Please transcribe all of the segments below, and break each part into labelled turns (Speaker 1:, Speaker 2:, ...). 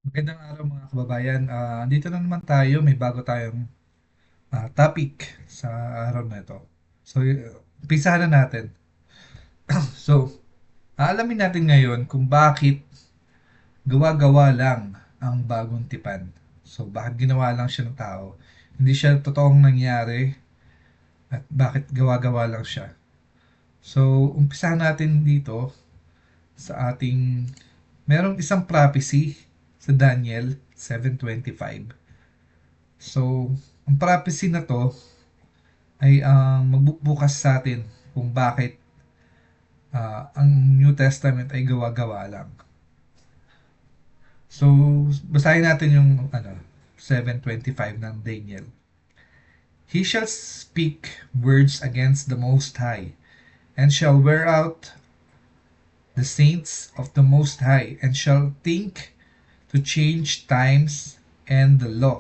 Speaker 1: Magandang araw mga kababayan. Dito na naman tayo, may bago tayong topic sa araw na ito. So, umpisahan na natin. So, aalamin natin ngayon kung bakit gawa-gawa lang ang bagong tipan. So, bakit ginawa lang siya ng tao? Hindi siya totoong nangyari at bakit gawa-gawa lang siya. So, umpisahan natin dito sa ating merong isang prophecy sa Daniel 7:25. So, ang prophecy na to ay ang magbubukas sa atin kung bakit ang New Testament ay gawa-gawa lang. So, basahin natin yung 7:25 ng Daniel. He shall speak words against the Most High, and shall wear out the saints of the Most High, and shall think to change times and the law,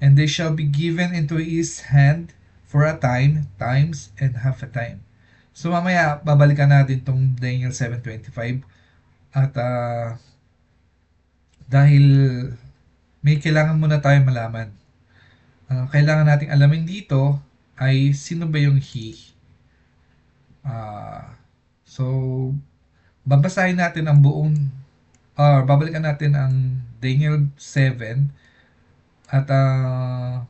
Speaker 1: and they shall be given into his hand for a time, times, and half a time. So mamaya, babalikan natin tong Daniel 7:25 at dahil may kailangan muna tayo malaman. Kailangan nating alamin dito ay sino ba yung he. So, babasahin natin ang buong, babalikan natin ang Daniel 7 at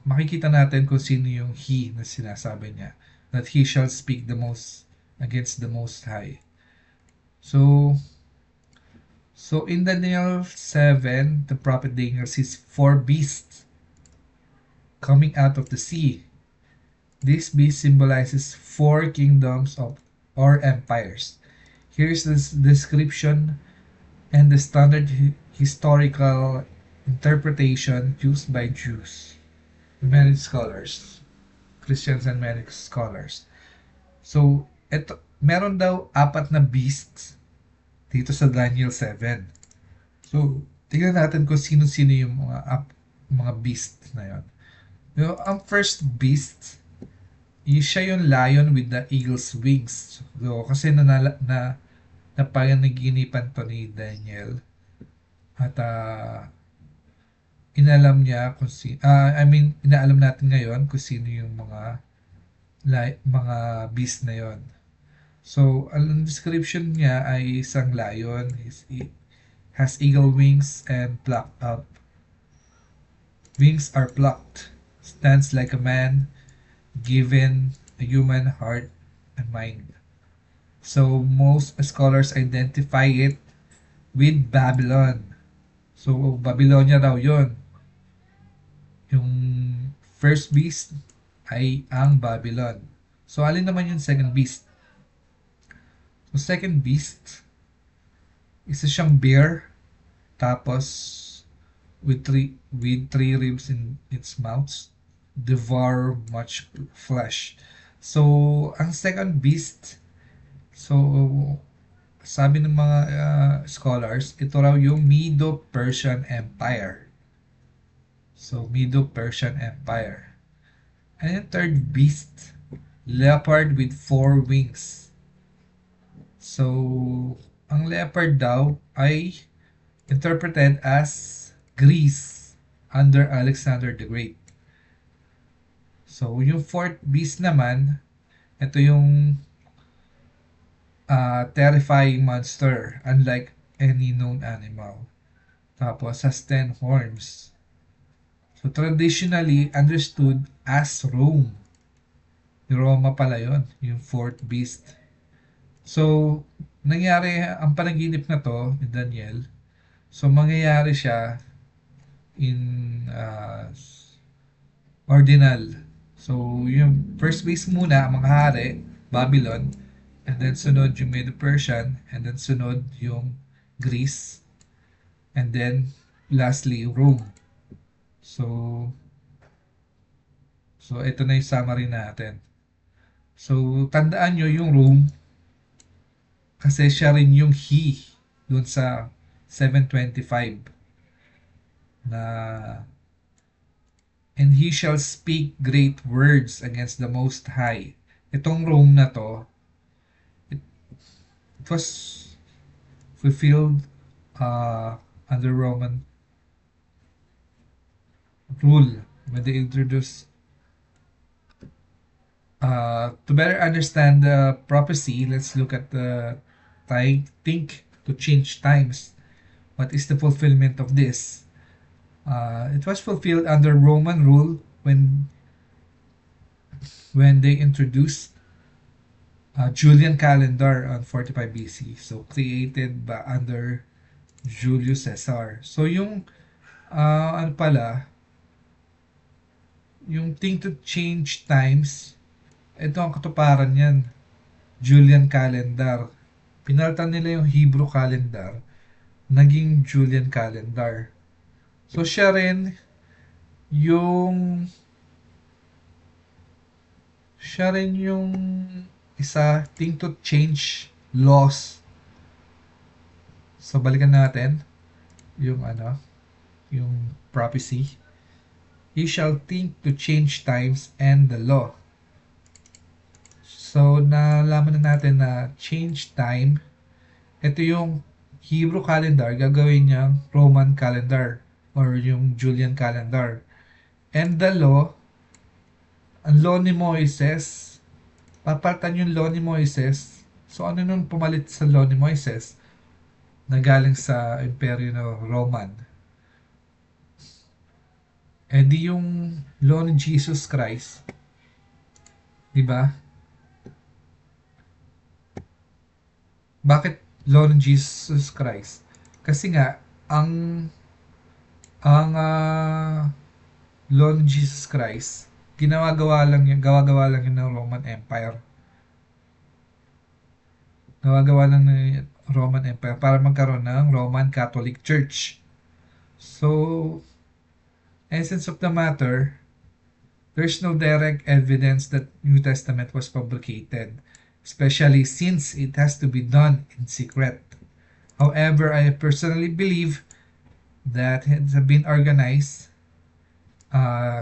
Speaker 1: makikita natin kung sino yung he na sinasabi niya. That he shall speak the most against the Most High. So, in Daniel 7, the prophet Daniel sees four beasts coming out of the sea. This beast symbolizes four kingdoms of or empires. Here's the description and the standard historical interpretation used by Jews, many scholars, Christians and many scholars. So, meron daw apat na beasts dito sa Daniel 7. So, tingnan natin kung sino-sino yung mga beast na yon. Ang first beast, siya yung lion with the eagle's wings. So, kasi napanaginipan to ni Daniel. At inaalam natin ngayon kung sino yung mga beast na yon. So, ang description niya ay isang lion. Has eagle wings and plucked up. Wings are plucked. Stands like a man, given a human heart and mind. So, most scholars identify it with Babylon. So, Babylonia daw yon. Yung first beast ay ang Babylon. So, alin naman yung second beast? So, second beast, isa siyang bear, tapos with three ribs in its mouth, devour much flesh. So, ang second beast, so sabi ng mga scholars, ito raw yung Medo-Persian Empire. So, Medo-Persian Empire. And yung third beast, leopard with four wings. So, ang leopard daw ay interpreted as Greece under Alexander the Great. So, yung fourth beast naman, ito yung terrifying monster, unlike any known animal. Tapos, has 10 horns. So, traditionally understood as Rome. Yung Roma pala yun, yung fourth beast. So, nangyari ang panaginip na to ni Daniel. So, mangyayari siya in ordinal. So, yung first base muna, ang mga hari, Babylon, and then sunod yung Medo-Persian, and then sunod yung Greece, and then lastly, Rome. So, ito na yung summary natin. So, tandaan nyo yung Rome, kasi siya rin yung he dun sa 7:25 na and he shall speak great words against the Most High. Itong Rome na to, it was fulfilled uh, under Roman rule when they introduced. To better understand the prophecy, let's look at the think to change times. What is the fulfillment of this? It was fulfilled under Roman rule when they introduced Julian calendar on 45 BC. So created by under Julius Caesar. So yung ano pala, yung thing to change times, ito ang katuparan yan. Julian calendar. Pinalitan nila yung Hebrew calendar, naging Julian calendar. So yung siya rin yung isa thing to change laws. So balikan natin yung yung prophecy. He shall think to change times and the law. So nalaman na natin na change time, ito yung Hebrew calendar, gagawin niyang Roman calendar or yung Julian calendar. And the law, ang law ni Moises, papalitan yung law ni Moises. So ano nung pumalit sa law ni Moises na galing sa Imperyo ng Roman? Eh di yung law ni Jesus Christ. Di ba? Bakit law ni Jesus Christ? Kasi nga, ang law ni Jesus Christ, gawa-gawa lang yun ng Roman Empire. Gawa-gawa lang ng Roman Empire para magkaroon ng Roman Catholic Church. So, essence of the matter, there's no direct evidence that New Testament was publicated, especially since it has to be done in secret. However, I personally believe that it has been organized,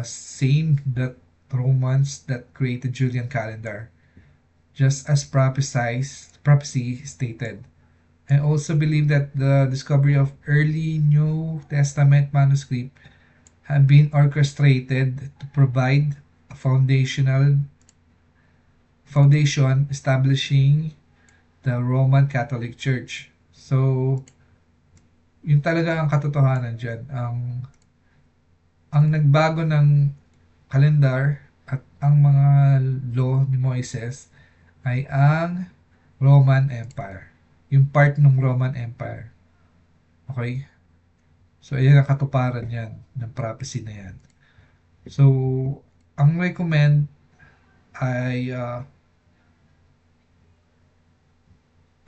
Speaker 1: same that Romans that created Julian calendar, just as prophecy stated. I also believe that the discovery of early New Testament manuscript have been orchestrated to provide a foundation establishing the Roman Catholic Church. So, yun talaga ang katotohanan dyan. Ang nagbago ng kalendar at ang mga law ni Moises ay ang Roman Empire. Yung part ng Roman Empire. Okay? So, ayan ang katuparan yan ng prophecy na yan. So, ang recommend ay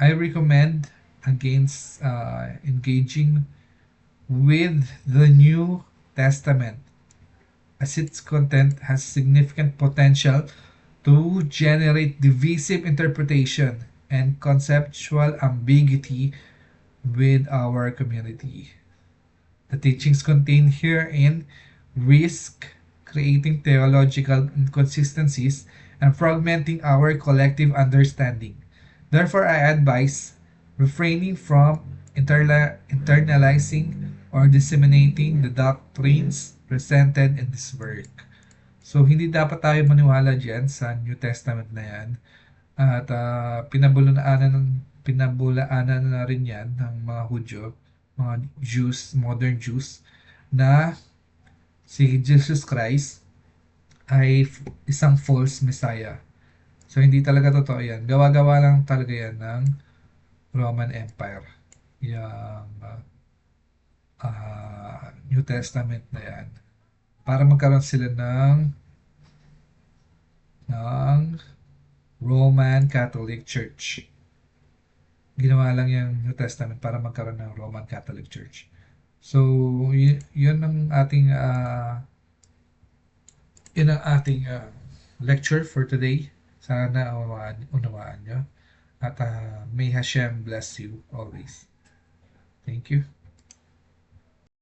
Speaker 1: I recommend against engaging with the New Testament, as its content has significant potential to generate divisive interpretation and conceptual ambiguity with our community. The teachings contained herein risk creating theological inconsistencies and fragmenting our collective understanding. Therefore, I advise refraining from internalizing or disseminating the doctrines presented in this work. So, hindi dapat tayo maniwala dyan sa New Testament na yan. At pinabulaanan na rin yan ng mga Hudyo, mga Jews, modern Jews, na si Jesus Christ ay isang false Messiah. So, hindi talaga totoo yan. Gawa-gawa lang talaga yan ng Roman Empire. Yung New Testament na yan. Para magkaroon sila ng Roman Catholic Church. Ginawa lang yung New Testament para magkaroon ng Roman Catholic Church. So, yun ang ating lecture for today. Sana unawaan nyo. At may Hashem bless you always. Thank you.